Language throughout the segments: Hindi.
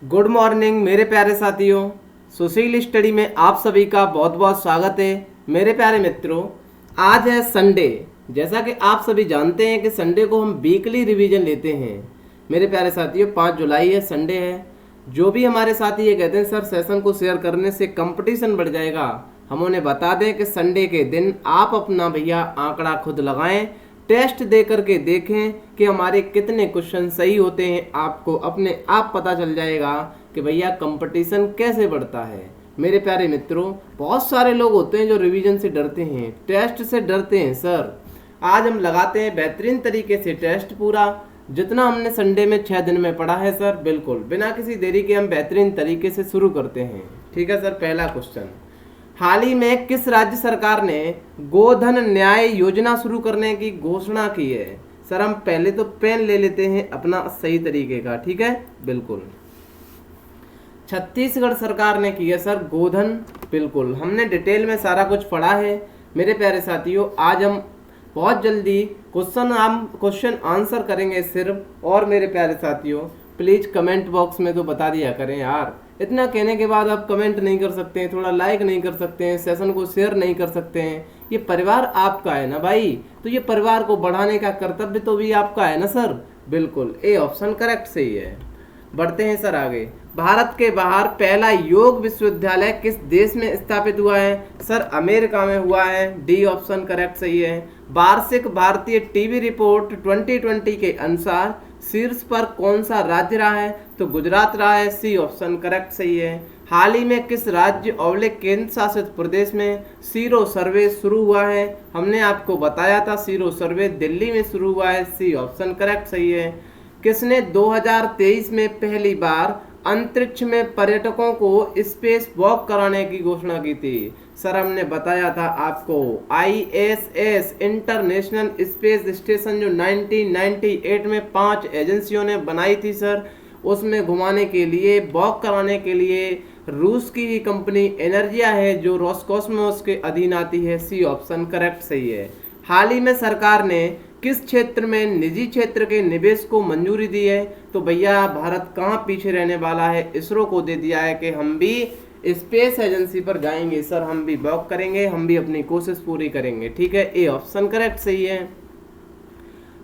गुड मॉर्निंग मेरे प्यारे साथियों। सुशील स्टडी में आप सभी का बहुत बहुत स्वागत है। मेरे प्यारे मित्रों, आज है संडे। जैसा कि आप सभी जानते हैं कि संडे को हम वीकली रिवीजन लेते हैं। मेरे प्यारे साथियों, 5 जुलाई है, संडे है। जो भी हमारे साथी ये कहते हैं सर सेशन को शेयर करने से कंपटीशन बढ़ जाएगा, हम उन्हें बता दें कि संडे के दिन आप अपना भैया आंकड़ा खुद लगाएं, टेस्ट दे करके देखें कि हमारे कितने क्वेश्चन सही होते हैं। आपको अपने आप पता चल जाएगा कि भैया कंपटीशन कैसे बढ़ता है। मेरे प्यारे मित्रों, बहुत सारे लोग होते हैं जो रिवीजन से डरते हैं, टेस्ट से डरते हैं। सर आज हम लगाते हैं बेहतरीन तरीके से टेस्ट, पूरा जितना हमने संडे में 6 दिन में पढ़ा है सर, बिल्कुल बिना किसी देरी के हम बेहतरीन तरीके से शुरू करते हैं। ठीक है सर, पहला क्वेश्चन, हाल ही में किस राज्य सरकार ने गोधन न्याय योजना शुरू करने की घोषणा की है? सर हम पहले तो पेन ले लेते हैं अपना सही तरीके का। ठीक है, बिल्कुल छत्तीसगढ़ सरकार ने की है सर गोधन। बिल्कुल हमने डिटेल में सारा कुछ पढ़ा है। मेरे प्यारे साथियों, आज हम बहुत जल्दी क्वेश्चन आंसर करेंगे सिर्फ। और मेरे प्यारे साथियों, प्लीज़ कमेंट बॉक्स में तो बता दिया करें यार। इतना कहने के बाद आप कमेंट नहीं कर सकते हैं, थोड़ा लाइक नहीं कर सकते हैं, सेशन को शेयर नहीं कर सकते हैं। ये परिवार आपका है ना भाई, तो ये परिवार को बढ़ाने का कर्तव्य तो भी आपका है ना सर। बिल्कुल ए ऑप्शन करेक्ट सही है। बढ़ते हैं सर आगे। भारत के बाहर पहला योग विश्वविद्यालय किस देश में स्थापित हुआ है? सर अमेरिका में हुआ है। डी ऑप्शन करेक्ट सही है। वार्षिक भारतीय टीबी रिपोर्ट 2020 के अनुसार शीर्ष पर कौन सा राज्य रहा है? तो गुजरात रहा है। सी ऑप्शन करेक्ट सही है। हाल ही में किस राज्य और केंद्र शासित प्रदेश में सीरो सर्वे शुरू हुआ है? हमने आपको बताया था सीरो सर्वे दिल्ली में शुरू हुआ है। सी ऑप्शन करेक्ट सही है। किसने 2023 में पहली बार अंतरिक्ष में पर्यटकों को स्पेस वॉक कराने की घोषणा की थी? सर हमने बताया था आपको ISS इंटरनेशनल स्पेस स्टेशन जो 1998 में 5 एजेंसियों ने बनाई थी सर, उसमें घुमाने के लिए, वॉक कराने के लिए रूस की ही कंपनी एनर्जिया है जो रोसकॉस्मोस के अधीन आती है। सी ऑप्शन करेक्ट सही है। हाल ही में सरकार ने किस क्षेत्र में निजी क्षेत्र के निवेश को मंजूरी दी है? तो भैया भारत कहाँ पीछे रहने वाला है, इसरो को दे दिया है कि हम भी स्पेस एजेंसी पर जाएंगे सर, हम भी वॉक करेंगे, हम भी अपनी कोशिश पूरी करेंगे। ठीक है, ए ऑप्शन करेक्ट सही है।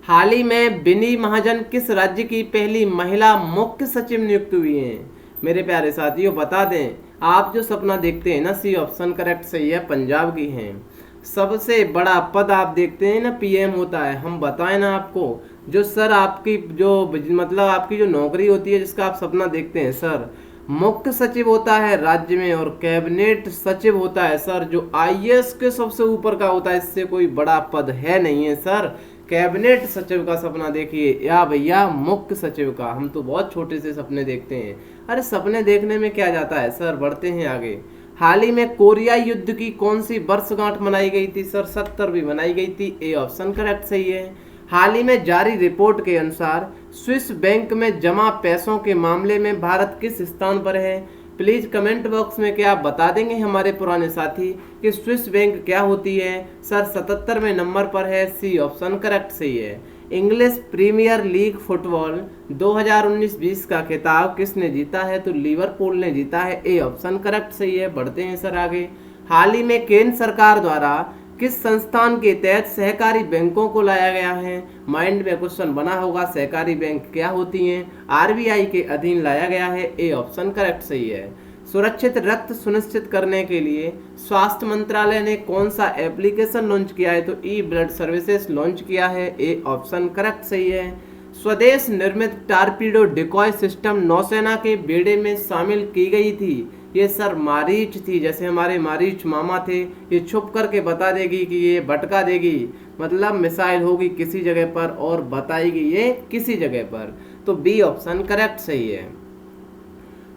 हाल ही में बिनी महाजन किस राज्य की पहली महिला मुख्य सचिव नियुक्त हुई हैं? मेरे प्यारे साथियों बता दें, आप जो सपना देखते हैं ना, सी ऑप्शन करेक्ट सही है, पंजाब की हैं। सबसे बड़ा पद आप देखते हैं ना, PM होता है। हम बताएं ना आपको, जो सर आपकी जो मतलब आपकी जो नौकरी होती है जिसका आप सपना देखते हैं सर, मुख्य सचिव होता है राज्य में, और कैबिनेट सचिव होता है सर जो IAS के सबसे ऊपर का होता है। इससे कोई बड़ा पद है नहीं है सर। कैबिनेट सचिव का सपना देखिए या भैया मुख्य सचिव का। हम तो बहुत छोटे से सपने देखते हैं। अरे सपने देखने में क्या जाता है सर, बढ़ते हैं आगे। हाल ही में कोरिया युद्ध की कौन सी वर्षगांठ मनाई गई थी? सर 70वीं मनाई गई थी। ए ऑप्शन करेक्ट सही है। हाल ही में जारी रिपोर्ट के अनुसार स्विस बैंक में जमा पैसों के मामले में भारत किस स्थान पर है? प्लीज कमेंट बॉक्स में क्या आप बता देंगे हमारे पुराने साथी कि स्विस बैंक क्या होती है? सर 77वें नंबर पर है। सी ऑप्शन करेक्ट सही है। इंग्लिश प्रीमियर लीग फुटबॉल 2019-20 का खिताब किसने जीता है? तो लिवरपूल ने जीता है। ए ऑप्शन करेक्ट सही है। बढ़ते हैं सर आगे। हाल ही में केंद्र सरकार द्वारा किस संस्थान के तहत सहकारी बैंकों को लाया गया है? माइंड में क्वेश्चन बना होगा, सहकारी बैंक क्या होती हैं? RBI के अधीन लाया गया है। ए ऑप्शन करेक्ट सही है। सुरक्षित रक्त सुनिश्चित करने के लिए स्वास्थ्य मंत्रालय ने कौन सा एप्लीकेशन लॉन्च किया है? तो E-ब्लड सर्विसेज लॉन्च किया है। ए ऑप्शन करेक्ट सही है। स्वदेश निर्मित टारपीडो डिकॉय सिस्टम नौसेना के बेड़े में शामिल की गई थी। ये सर मारीच थी, जैसे हमारे मारीच मामा थे। ये छुप करके बता देगी कि ये भटका देगी, मतलब मिसाइल होगी किसी जगह पर और बताएगी ये किसी जगह पर। तो बी ऑप्शन करेक्ट सही है।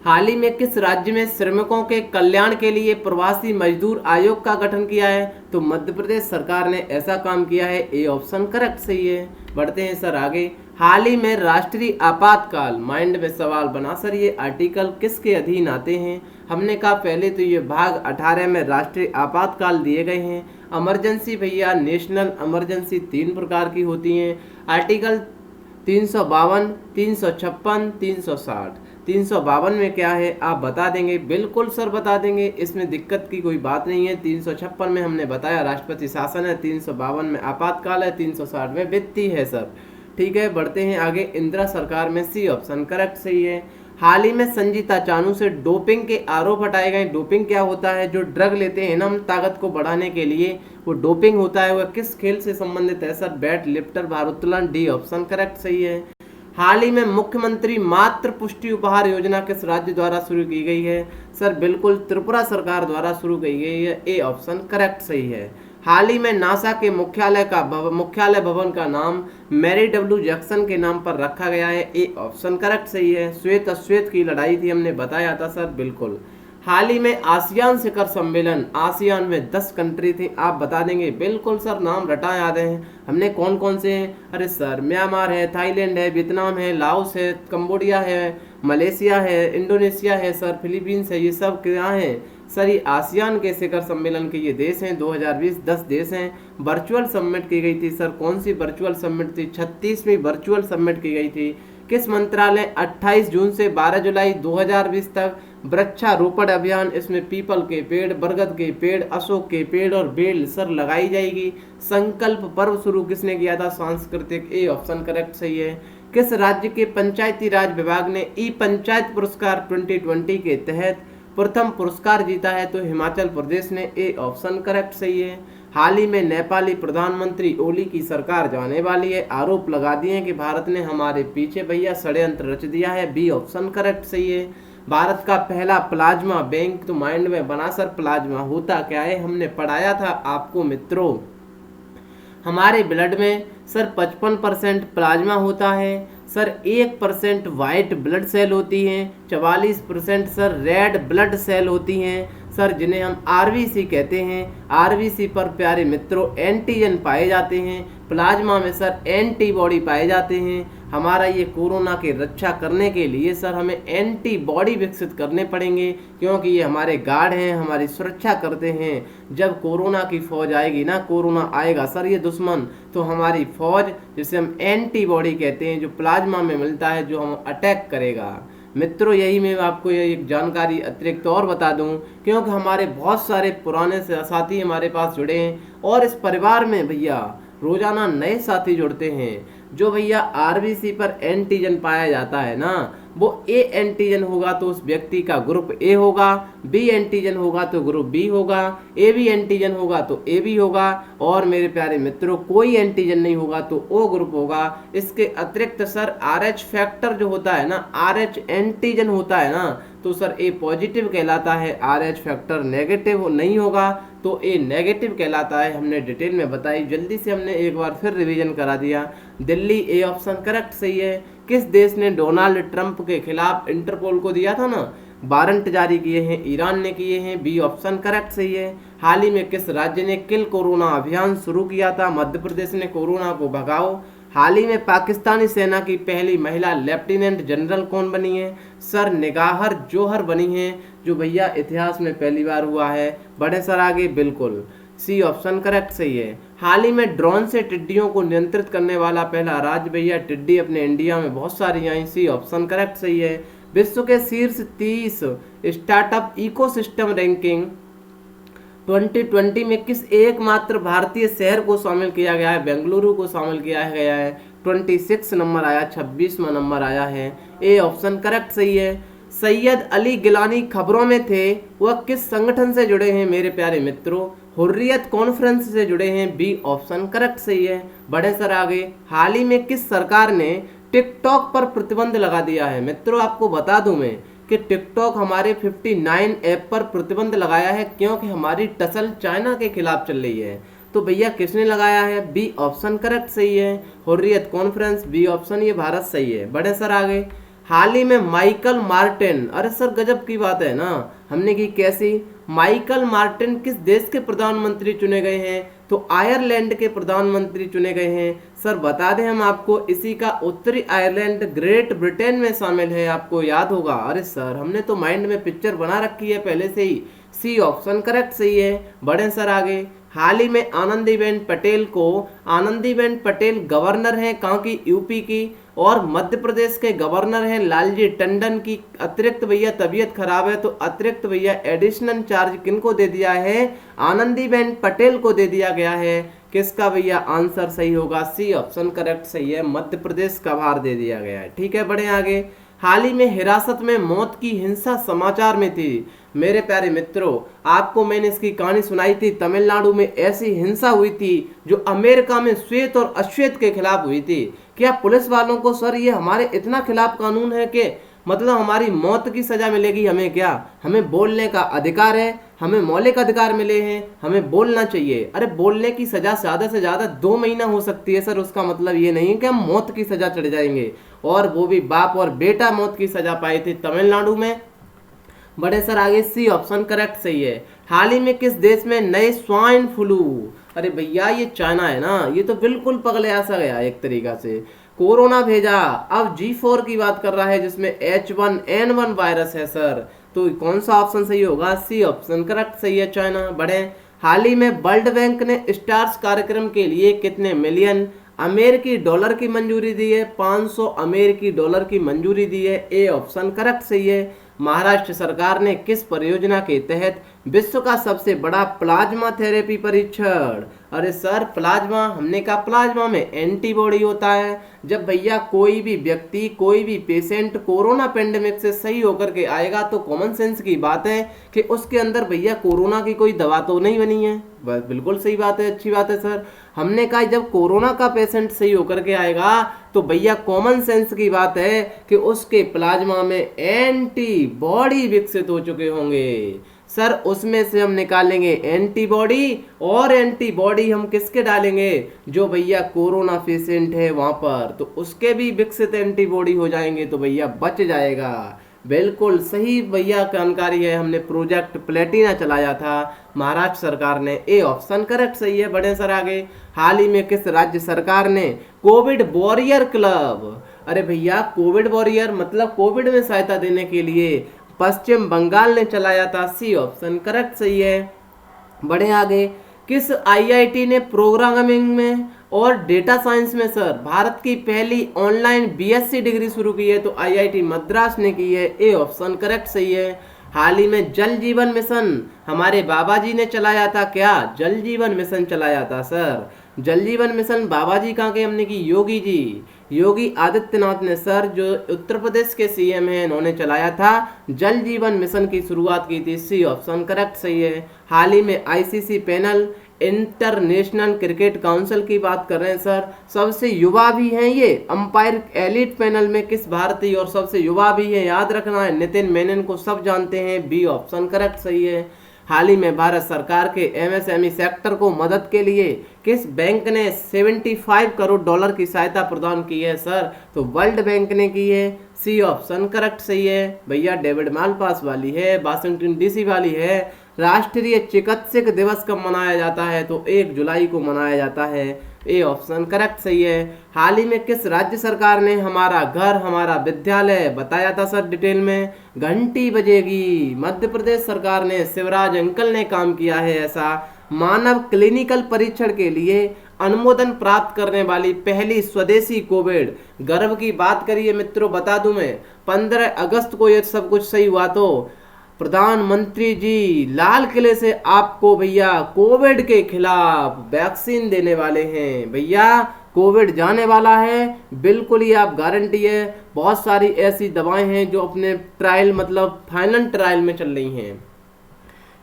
हाल ही में किस राज्य में श्रमिकों के कल्याण के लिए प्रवासी मजदूर आयोग का गठन किया है? तो मध्य प्रदेश सरकार ने ऐसा काम किया है। ए ऑप्शन करेक्ट सही है। बढ़ते हैं सर आगे। हाल ही में राष्ट्रीय आपातकाल, माइंड में सवाल बना सर, ये आर्टिकल किसके अधीन आते हैं? हमने कहा पहले तो ये भाग 18 में राष्ट्रीय आपातकाल दिए गए हैं। इमरजेंसी भैया नेशनल इमरजेंसी 3 प्रकार की होती हैं। आर्टिकल 352, 356, 360। 352 में क्या है आप बता देंगे? बिल्कुल सर बता देंगे, इसमें दिक्कत की कोई बात नहीं है। 356 में हमने बताया राष्ट्रपति शासन है, 352 में आपातकाल है, 360 में वित्तीय है सर। ठीक है, बढ़ते हैं आगे। इंदिरा सरकार में सी ऑप्शन करेक्ट सही है। हाल ही में संजीता चानू से डोपिंग के आरोप हटाए गए। डोपिंग क्या होता है? जो ड्रग लेते हैं ना हम ताकत को बढ़ाने के लिए, वो डोपिंग होता है। वह किस खेल से संबंधित है सर? बैट लिफ्टर, भारोत्तोलन। डी ऑप्शन करेक्ट सही है। हाल ही में मुख्यमंत्री मातृ पुष्टि उपहार योजना किस राज्य द्वारा शुरू की गई है? सर बिल्कुल त्रिपुरा सरकार द्वारा शुरू की गई है। ए ऑप्शन करेक्ट सही है। हाल ही में नासा के मुख्यालय भवन का नाम मैरी डब्ल्यू जैक्सन के नाम पर रखा गया है। ए ऑप्शन करेक्ट सही है। श्वेत अश्वेत की लड़ाई थी, हमने बताया था सर बिल्कुल। हाल ही में आसियान शिखर सम्मेलन, आसियान में 10 कंट्री थी, आप बता देंगे? बिल्कुल सर, नाम रटा याद है हमने। कौन कौन से हैं? अरे सर म्यांमार है, थाईलैंड है, वियतनाम है, लाओस है, कंबोडिया है, मलेशिया है, इंडोनेशिया है सर, फिलीपींस है। ये सब क्या है सर? ये आसियान के शिखर सम्मेलन के ये देश हैं। 2020 10 देश हैं। वर्चुअल समिट की गई थी सर। कौन सी वर्चुअल समिट थी? 36वीं वर्चुअल समिट की गई थी। किस मंत्रालय? 28 जून से 12 जुलाई 2020 तक वृक्षारोपण अभियान। इसमें पीपल के पेड़, बरगद के पेड़, अशोक के पेड़ और बेल सर लगाई जाएगी। संकल्प पर्व शुरू किसने किया था? सांस्कृतिक। ए ऑप्शन करेक्ट सही है। किस राज्य के पंचायती राज विभाग ने ई पंचायत पुरस्कार 2020 के तहत प्रथम पुरस्कार जीता है? तो हिमाचल प्रदेश ने। ए ऑप्शन करेक्ट सही है। हाल ही में नेपाली प्रधानमंत्री ओली की सरकार जाने वाली है। आरोप लगा दिए हैं कि भारत ने हमारे पीछे भैया षड्यंत्र रच दिया है। बी ऑप्शन करेक्ट सही है। भारत का पहला प्लाज्मा बैंक तो माइंड में बना सर। प्लाज्मा होता क्या है? हमने पढ़ाया था आपको मित्रों। हमारे ब्लड में सर 55% प्लाज्मा होता है सर। 1% वाइट ब्लड सेल होती हैं। 44% सर रेड ब्लड सेल होती हैं सर, जिन्हें हम आरबीसी कहते हैं। आरबीसी पर प्यारे मित्रों एंटीजन पाए जाते हैं। प्लाज्मा में सर एंटीबॉडी पाए जाते हैं। हमारा ये कोरोना की रक्षा करने के लिए सर हमें एंटीबॉडी विकसित करने पड़ेंगे, क्योंकि ये हमारे गार्ड हैं, हमारी सुरक्षा करते हैं। जब कोरोना की फौज आएगी ना, कोरोना आएगा सर ये दुश्मन, तो हमारी फौज जिसे हम एंटीबॉडी कहते हैं, जो प्लाज्मा में मिलता है, जो हम अटैक करेगा। मित्रों यही मैं आपको ये एक जानकारी अतिरिक्त और बता दूं, क्योंकि हमारे बहुत सारे पुराने साथी हमारे पास जुड़े हैं और इस परिवार में भैया रोजाना नए साथी जुड़ते हैं। जो भैया आरबीसी पर एंटीजन पाया जाता है ना, वो ए एंटीजन होगा तो उस व्यक्ति का ग्रुप ए होगा, बी एंटीजन होगा तो ग्रुप बी होगा, ए बी एंटीजन होगा तो ए बी होगा, और मेरे प्यारे मित्रों कोई एंटीजन नहीं होगा तो ओ ग्रुप होगा। इसके अतिरिक्त सर आर एच फैक्टर जो होता है ना, आर एच एंटीजन होता है ना, तो सर ए पॉजिटिव कहलाता है। आर एच फैक्टर नेगेटिव नहीं होगा तो ए नेगेटिव कहलाता है। हमने डिटेल में बताई, जल्दी से हमने एक बार फिर रिवीजन करा दिया। दिल्ली ए ऑप्शन करेक्ट सही है। किस देश ने डोनाल्ड ट्रंप के खिलाफ इंटरपोल को दिया था ना वारंट जारी किए हैं? ईरान ने किए हैं। बी ऑप्शन करेक्ट सही है। हाल ही में किस राज्य ने किल कोरोना अभियान शुरू किया था? मध्य प्रदेश ने। कोरोना को भगाओ। हाल ही में पाकिस्तानी सेना की पहली महिला लेफ्टिनेंट जनरल कौन बनी है? सर निगाहर जोहर बनी है, जो भैया इतिहास में पहली बार हुआ है। बढ़े सर आगे। बिल्कुल सी ऑप्शन करेक्ट सही है। हाल ही में ड्रोन से टिड्डियों को नियंत्रित करने वाला पहला राज्य भैया टिड्डी अपने इंडिया में बहुत सारी आई। सी ऑप्शन करेक्ट सही है। विश्व के शीर्ष 30 स्टार्टअप इकोसिस्टम रैंकिंग 2020 में किस एकमात्र भारतीय शहर को शामिल किया गया है? बेंगलुरु को शामिल किया गया है। 26 नंबर आया, 26वां नंबर आया है। ए ऑप्शन करेक्ट सही है। सैयद अली गिलानी खबरों में थे, वह किस संगठन से जुड़े हैं? मेरे प्यारे मित्रों हुर्रियत कॉन्फ्रेंस से जुड़े हैं। बी ऑप्शन करेक्ट सही है। बढ़े सर आगे। हाल ही में किस सरकार ने टिकटॉक पर प्रतिबंध लगा दिया है? मित्रों आपको बता दूं मैं कि टिकटॉक हमारे 59 ऐप पर प्रतिबंध लगाया है, क्योंकि हमारी टसल चाइना के खिलाफ चल रही है। तो भैया किसने लगाया है? बी ऑप्शन करेक्ट सही है। हुर्रियत कॉन्फ्रेंस। बी ऑप्शन ये भारत सही है। बढ़े सर आगे। हाल ही में माइकल मार्टिन, अरे सर गजब की बात है ना, हमने की कैसी? माइकल मार्टिन किस देश के प्रधानमंत्री चुने गए हैं? तो आयरलैंड के प्रधानमंत्री चुने गए हैं। सर बता दें हम आपको, इसी का उत्तरी आयरलैंड ग्रेट ब्रिटेन में शामिल है, आपको याद होगा। अरे सर हमने तो माइंड में पिक्चर बना रखी है पहले से ही। सी ऑप्शन करेक्ट सही है। बढ़े सर आगे। हाल ही में आनंदीबेन पटेल गवर्नर हैं कहाँ की? यूपी की, और मध्य प्रदेश के गवर्नर हैं लालजी टंडन की अतिरिक्त भैया तबीयत खराब है, तो अतिरिक्त भैया एडिशनल चार्ज किनको दे दिया है, आनंदीबेन पटेल को दे दिया गया है। किसका भैया आंसर सही होगा, सी ऑप्शन करेक्ट सही है, मध्य प्रदेश का भार दे दिया गया है। ठीक है, बढ़े आगे। हाल ही में हिरासत में मौत की हिंसा समाचार में थी। मेरे प्यारे मित्रों, आपको मैंने इसकी कहानी सुनाई थी। तमिलनाडु में ऐसी हिंसा हुई थी जो अमेरिका में श्वेत और अश्वेत के खिलाफ हुई थी। क्या पुलिस वालों को सर ये हमारे इतना खिलाफ कानून है कि मतलब हमारी मौत की सजा मिलेगी? हमें क्या, हमें बोलने का अधिकार है, हमें मौलिक अधिकार मिले हैं, हमें बोलना चाहिए। अरे बोलने की सजा ज्यादा से ज्यादा 2 महीना हो सकती है सर, उसका मतलब ये नहीं कि हम मौत की सजा चढ़ जाएंगे। और वो भी बाप और बेटा मौत की सजा पाई थी तमिलनाडु में। बड़े सर आगे, सी ऑप्शन करेक्ट सही है। हाल ही में किस देश में नए स्वाइन फ्लू, अरे भैया ये चाइना है ना, ये तो बिल्कुल पगले सा गया एक तरीका से, कोरोना भेजा। अब G4 की बात कर रहा है जिसमें H1N1 वायरस है सर, तो कौन सा ऑप्शन सही होगा, सी ऑप्शन करेक्ट सही है, चाइना। बढ़े, हाल ही में वर्ल्ड बैंक ने स्टार्स कार्यक्रम के लिए कितने मिलियन अमेरिकी डॉलर की मंजूरी दी है, 500 अमेरिकी डॉलर की मंजूरी दी है, ए ऑप्शन करेक्ट सही है। महाराष्ट्र सरकार ने किस परियोजना के तहत विश्व का सबसे बड़ा प्लाज्मा थेरेपी परीक्षण, अरे सर प्लाज्मा, हमने कहा प्लाज्मा में एंटीबॉडी होता है। जब भैया कोई भी व्यक्ति, कोई भी पेशेंट कोरोना पेंडेमिक से सही होकर के आएगा तो कॉमन सेंस की बात है कि उसके अंदर भैया कोरोना की कोई दवा तो नहीं बनी है। बस बिल्कुल सही बात है, अच्छी बात है सर। हमने कहा जब कोरोना का पेशेंट सही होकर के आएगा तो भैया कॉमन सेंस की बात है कि उसके प्लाज्मा में एंटीबॉडी विकसित हो चुके होंगे सर। उसमें से हम निकालेंगे एंटीबॉडी, और एंटीबॉडी हम किसके डालेंगे, जो भैया कोरोना पेशेंट है वहां पर, तो उसके भी विकसित एंटीबॉडी हो जाएंगे तो भैया बच जाएगा। बिल्कुल सही भैया जानकारी है, हमने प्रोजेक्ट प्लेटिना चलाया था महाराष्ट्र सरकार ने, ए ऑप्शन करेक्ट सही है। बड़े सर आगे, हाल ही में किस राज्य सरकार ने कोविड वॉरियर क्लब, अरे भैया कोविड वॉरियर मतलब कोविड में सहायता देने के लिए पश्चिम बंगाल ने चलाया था, सी ऑप्शन करेक्ट सही है। बढ़े आगे, किस आईआईटी ने प्रोग्रामिंग में और डेटा साइंस में सर भारत की पहली ऑनलाइन बीएससी डिग्री शुरू की है, तो आईआईटी मद्रास ने की है, ए ऑप्शन करेक्ट सही है। हाल ही में जल जीवन मिशन हमारे बाबा जी ने चलाया था, क्या जल जीवन मिशन चलाया था सर? जल जीवन मिशन बाबा जी कहाँ के, हमने की योगी जी, योगी आदित्यनाथ ने सर, जो उत्तर प्रदेश के सीएम हैं, इन्होंने चलाया था जल जीवन मिशन की शुरुआत की थी, सी ऑप्शन करेक्ट सही है। हाल ही में ICC panel, international cricket council की बात कर रहे हैं सर, सबसे युवा भी हैं ये अंपायर एलिट पैनल में किस भारतीय, और सबसे युवा भी है, याद रखना है, नितिन मेनन को सब जानते हैं, बी ऑप्शन करेक्ट सही है। हाल ही में भारत सरकार के एमएसएमई सेक्टर को मदद के लिए किस बैंक ने 75 करोड़ डॉलर की सहायता प्रदान की है सर? तो वर्ल्ड बैंक ने की है, सी ऑप्शन करेक्ट सही है भैया। डेविड मालपास वाली है, वाशिंगटन डीसी वाली है। राष्ट्रीय चिकित्सक दिवस कब मनाया जाता है? तो 1 जुलाई को मनाया जाता है, ए ऑप्शन करेक्ट सही है। हाल ही में किस राज्य सरकार ने हमारा घर हमारा विद्यालय बताया था सर डिटेल में? घंटी बजेगी, मध्य प्रदेश सरकार ने, शिवराज अंकल ने काम किया है ऐसा। मानव क्लिनिकल परीक्षण के लिए अनुमोदन प्राप्त करने वाली पहली स्वदेशी कोविड, गर्व की बात करिए मित्रों, बता दूं मैं 15 अगस्त को ये सब कुछ सही हुआ तो प्रधानमंत्री जी लाल किले से आपको भैया कोविड के खिलाफ वैक्सीन देने वाले हैं। भैया कोविड जाने वाला है, बिल्कुल ही आप गारंटी है। बहुत सारी ऐसी दवाएं हैं जो अपने ट्रायल मतलब फाइनल ट्रायल में चल रही हैं।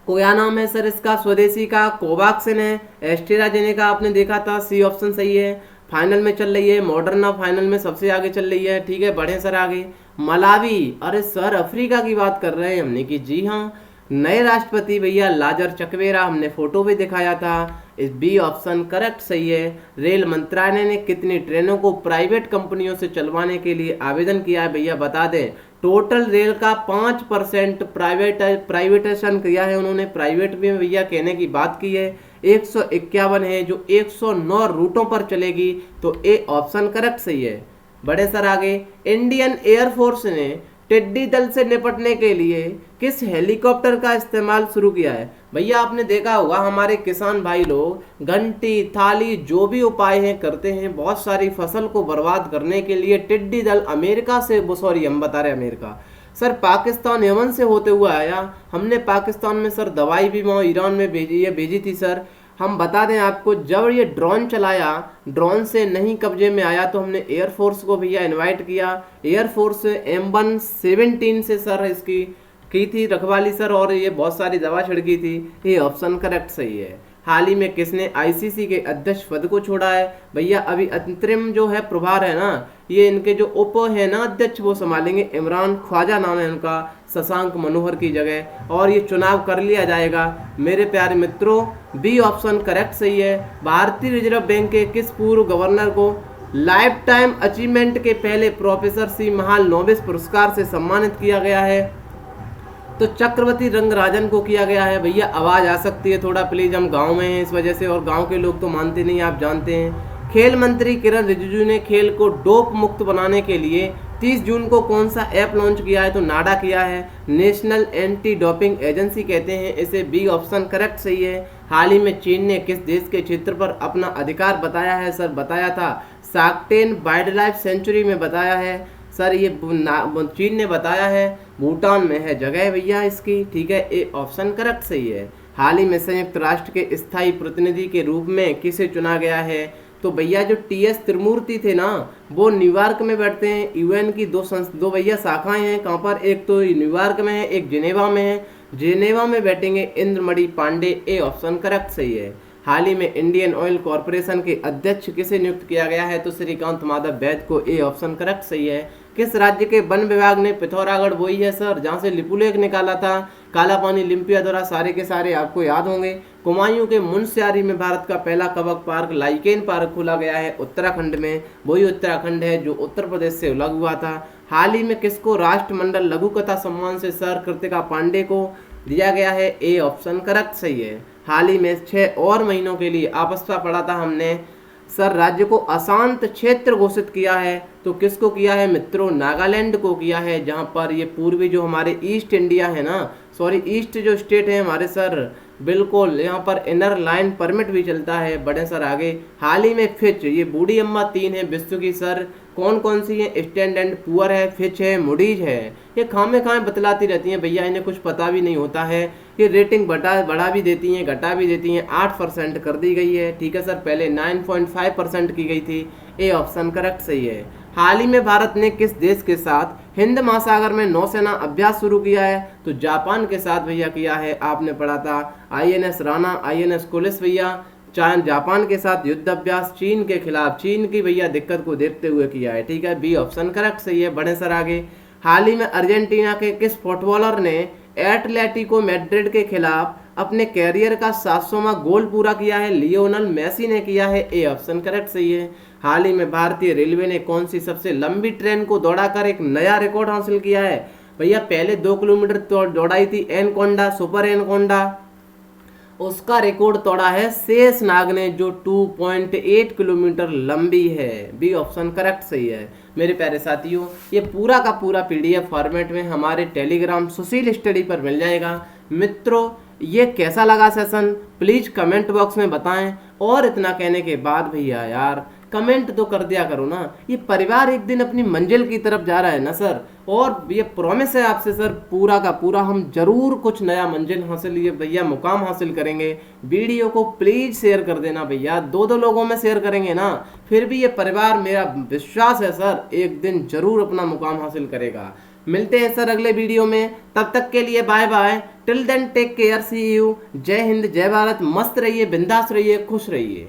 क्या नाम है सर इसका स्वदेशी का? कोवैक्सीन है। एस्ट्राजेनेका आपने देखा था, सी ऑप्शन सही है। फाइनल में चल रही है, मॉडर्ना फाइनल में सबसे आगे चल रही है। ठीक है, बढ़े सर आगे। मलावी, अरे सर अफ्रीका की बात कर रहे हैं हमने कि जी हाँ, नए राष्ट्रपति भैया लाजर चकवेरा, हमने फोटो भी दिखाया था। इस बी ऑप्शन करेक्ट सही है। रेल मंत्रालय ने कितनी ट्रेनों को प्राइवेट कंपनियों से चलवाने के लिए आवेदन किया है भैया बता दें? टोटल रेल का 5% प्राइवेटाइजेशन किया है उन्होंने, प्राइवेट में भैया कहने की बात की है। 151 है जो 109 रूटों पर चलेगी, तो ए ऑप्शन करेक्ट सही है। बड़े सर आगे, इंडियन एयरफोर्स ने टिड्डी दल से निपटने के लिए किस हेलीकॉप्टर का इस्तेमाल शुरू किया है? भैया आपने देखा होगा हमारे किसान भाई लोग घंटी थाली जो भी उपाय हैं करते हैं बहुत सारी फसल को बर्बाद करने के लिए। टिड्डी दल अमेरिका से, सॉरी हम बता रहे अमेरिका सर, पाकिस्तान यमन से होते हुए आया। हमने पाकिस्तान में सर दवाई भी वहाँ ईरान में भेजी थी सर। हम बता दें आपको, जब ये ड्रोन चलाया, ड्रोन से नहीं कब्जे में आया तो हमने एयरफोर्स को भैया इनवाइट किया। एयरफोर्स M117 से सर इसकी की थी रखवाली सर, और ये बहुत सारी दवा छिड़की थी। ये ऑप्शन करेक्ट सही है। हाल ही में किसने ICC के अध्यक्ष पद को छोड़ा है? भैया अभी अंतरिम जो है प्रभार है ना, ये इनके जो उप है ना अध्यक्ष वो संभालेंगे। इमरान ख्वाजा नाम है उनका, शशांक मनोहर की जगह, और ये चुनाव कर लिया जाएगा। मेरे प्यारे मित्रों, बी ऑप्शन करेक्ट सही है। भारतीय रिजर्व बैंक के किस पूर्व गवर्नर को लाइफ टाइम अचीवमेंट के पहले प्रोफेसर सी महाल नोबेल पुरस्कार से सम्मानित किया गया है? तो चक्रवर्ती रंगराजन को किया गया है। भैया आवाज़ आ सकती है थोड़ा प्लीज़, हम गांव में हैं इस वजह से, और गांव के लोग तो मानते नहीं, आप जानते हैं। खेल मंत्री किरण रिजिजू ने खेल को डोप मुक्त बनाने के लिए 30 जून को कौन सा ऐप लॉन्च किया है? तो नाडा किया है, नेशनल एंटी डोपिंग एजेंसी कहते हैं इसे। बी ऑप्शन करेक्ट सही है। हाल ही में चीन ने किस देश के क्षेत्र पर अपना अधिकार बताया है? सर बताया था साक्टेन वाइल्ड लाइफ सेंचुरी में बताया है सर, ये चीन ने बताया है। भूटान में है जगह भैया इसकी, ठीक है। ए ऑप्शन करेक्ट सही है। हाल ही में संयुक्त राष्ट्र के स्थायी प्रतिनिधि के रूप में किसे चुना गया है? तो भैया जो TS त्रिमूर्ति थे ना, वो न्यूयॉर्क में बैठते हैं। UN की दो भैया शाखाएं हैं, कहाँ पर? एक तो न्यूयॉर्क में है, एक जिनेवा में है। जिनेवा में बैठेंगे Indramani Pandey. A option correct सही है। हाल ही में इंडियन ऑयल कॉरपोरेशन के अध्यक्ष किसे नियुक्त किया गया है? तो श्रीकांत माधव वैद को। ए ऑप्शन करेक्ट सही है। किस राज्य के वन विभाग ने पिथौरागढ़, वही है सर जहाँ से लिपुलेख निकाला था, काला पानी, लिम्पियाधरा, सारे के सारे आपको याद होंगे। कुमायूं के मुनस्यारी में भारत का पहला कबक पार्क लाइकेन पार्क खोला गया है उत्तराखंड में, वही उत्तराखंड है जो उत्तर प्रदेश से अलग हुआ था। हाल ही में किसको राष्ट्रमंडल लघु कथा सम्मान से सर कृतिका पांडे को दिया गया है? ए ऑप्शन करेक्ट सही है। हाल ही में 6 और महीनों के लिए आपस्ता पढ़ा था हमने सर, राज्य को अशांत क्षेत्र घोषित किया है। तो किसको किया है मित्रों? नागालैंड को किया है, जहां पर ये पूर्वी जो हमारे ईस्ट इंडिया है ना, सॉरी ईस्ट जो स्टेट है हमारे सर, बिल्कुल यहाँ पर इनर लाइन परमिट भी चलता है। बड़े सर आगे हाल ही में फिच, ये बूढ़ी अम्मा 3 है विश्व की सर, कौन कौन सी है? स्टैंडर्ड पुअर है, फिच है, मूडीज है। ये खामे बतलाती रहती हैं भैया, इन्हें कुछ पता भी नहीं होता है। ये रेटिंग बढ़ा भी देती हैं, घटा भी देती हैं। 8% कर दी गई है, ठीक है सर, पहले 9.5% की गई थी। ए ऑप्शन करेक्ट सही है। हाल ही में भारत ने किस देश के साथ हिंद महासागर में नौसेना अभ्यास शुरू किया है? तो जापान के साथ भैया किया है। आपने पढ़ा था INS राणा, INS कुलिस भैया जापान के साथ युद्ध अभ्यास चीन के खिलाफ, चीन की भैया दिक्कत को देखते हुए किया है, ठीक है। बी ऑप्शन करेक्ट सही है। बढ़े सर आगे। हाल ही में अर्जेंटीना के किस फुटबॉलर ने एटलेटिको मैड्रिड के खिलाफ अपने कैरियर का 700वां गोल पूरा किया है? लियोनल मेसी ने किया है। ए ऑप्शन करेक्ट सही है। हाल ही में भारतीय रेलवे ने कौन सी सबसे लंबी ट्रेन को दौड़ाकर एक नया रिकॉर्ड हासिल किया है? भैया पहले 2 किलोमीटर दौड़ाई थी एनकोंडा, सुपर एनकोंडा, उसका रिकॉर्ड तोड़ा है शेषनाग ने, जो 2.8 किलोमीटर लंबी है। बी ऑप्शन करेक्ट सही है। मेरे प्यारे साथियों, ये पूरा का पूरा PDF फॉर्मेट में हमारे टेलीग्राम सुशील स्टडी पर मिल जाएगा। मित्रों, ये कैसा लगा सेशन प्लीज कमेंट बॉक्स में बताएं। और इतना कहने के बाद भैया यार कमेंट तो कर दिया करो ना, ये परिवार एक दिन अपनी मंजिल की तरफ जा रहा है ना सर, और ये प्रॉमिस है आपसे सर, पूरा का पूरा हम जरूर कुछ नया मंजिल हासिल, ये भैया मुकाम हासिल करेंगे। वीडियो को प्लीज शेयर कर देना भैया, 2 लोगों में शेयर करेंगे ना, फिर भी ये परिवार, मेरा विश्वास है सर, एक दिन जरूर अपना मुकाम हासिल करेगा। मिलते हैं सर अगले वीडियो में, तब तक के लिए bye bye, till then take care, see you, जय हिंद, जय भारत, मस्त रहिए, बिंदास रहिए, खुश रहिए।